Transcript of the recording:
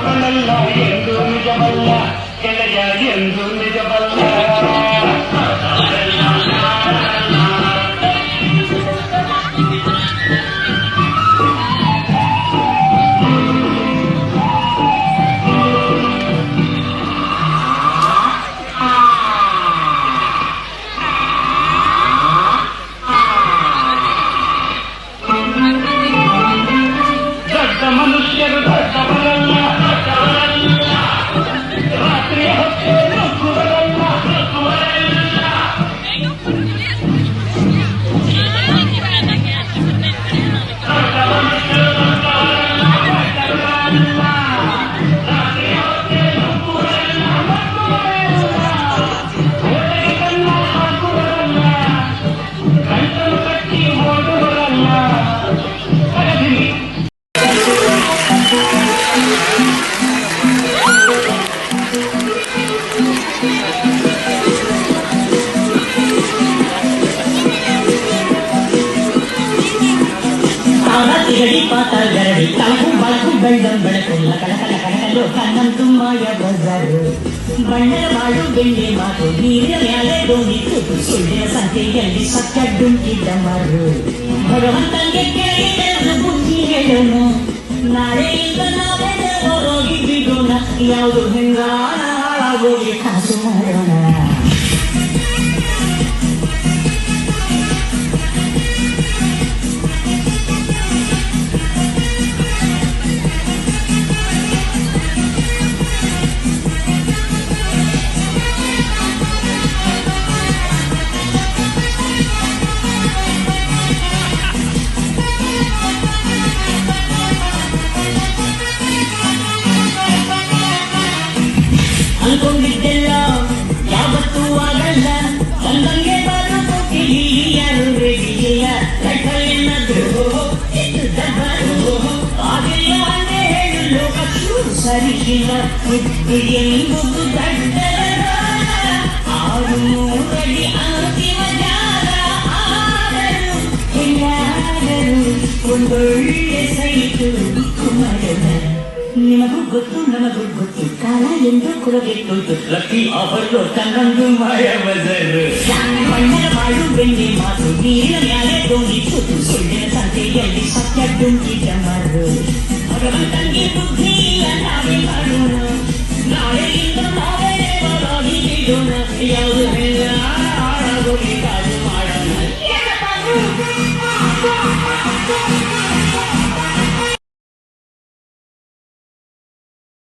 ಮಾತುಗಳೆಲ್ಲ ಎಂದು ನಿಜವಲ್ಲ ಗೆಳೆಯ ಎಂದು ನಿಜವಲ್ಲ ಮನುಷ್ಯರು ದೊಡ್ಡವರಲ್ಲ ರಾತ್ರಿಯ ಹೊತ್ತು ನುಗ್ಗುವರಲ್ಲ ಗಂಟಲು ಕಟ್ಟಿ ಓಡುವರಲ್ಲ ಗಡಿ ಪಾತ ಗರಡಿ ತಾಕು ಬಾಕು ಬೆಳ್ದಂ ಬೆಳಕುಲ್ಲ ಕಳಕಲ ಕಳಕಲು ಕಣ್ಣಂತು ಮಾಯ ಬಜಾರು ಬಣ್ಣದ ಮಾಡು ಬೆಣ್ಣೆ ಮಾತು ನೀರಿನ ಮ್ಯಾಲೆ ದೋಣಿ ಕೂತು ಸುಳ್ಳಿನ ಸಂತೆಯಲ್ಲಿ ಸತ್ಯ ಡುಂಕಿದ್ದ ಮಾರು ಭಗವಂತನಿಗೆ ಕೇಳಿದ ಬುದ್ಧಿ ಹೇಳೋನು ನಾಳೆಯಿಂದ ನಾವೇ ಹೊರೋಗಿ ಬಿಡೋಣ ಯಾವುದು ಹೆಂಗಾನ ಹಾಳಾಗೋಗಿ ಕಾಸು ಮಾಡೋಣ ಅನ್ಕೊಂಡಿದ್ದೆಲ್ಲ ಯಾವತ್ತೂ ಆಗಲ್ಲ ತಂದಂಗೆ ಬರೋದು ಯಾರು ರೆಡಿಯಲ್ಲ ಕಟ್ಟಲೇನಾದ್ರು ಆಗಿಲ್ಲ ಅಂದೇ ಹೇಳು ಲೋಕ ಸರಿಗಿಲ್ಲ ಎಂಬುದು ದಡ್ಡರ ಆರು ಮೂರಡಿ ಅಂತಿಮ ಜಾಗ ಆದರೂ ಎಲ್ಲಾದರೂ ಒಂದೊಳ್ಳೆ ಸೈಟು ಕುಮಾರನ ನಿಮಗೂ ಗೊತ್ತು ನಮಗೂ ಗೊತ್ತು ಕಾಲ ಎಂದು ಕುಲಗೆಟ್ಟು ಲಕ್ಕಿ ಆಫರ್ಲು ತನ್ನೊಂದು ಮಾಯ ಬಜರು ಬಣ್ಣದ ಮಾಡು ಬೆಣ್ಣೆ ಮಾತು ನೀರಿನ ಮ್ಯಾಲೆ ದೋಣಿ ಕೂತು ಸುಳ್ಳಿನ ಸಂತೆಯಲ್ಲಿ ಸತ್ಯ ಡುಂಕಿದ್ದ ಮಾರು ಭಗವಂತನಿಗೆ ಬುದ್ಧಿ ಇಲ್ಲ ನಾವೇ ಮಾಡೋಣ ನಾಳೆಯಿಂದ ನಾವೇ ಬರೋಗಿ ಬಿಡೋಣ ಯಾವುದು ಹಾಳಾಗೋಗಿ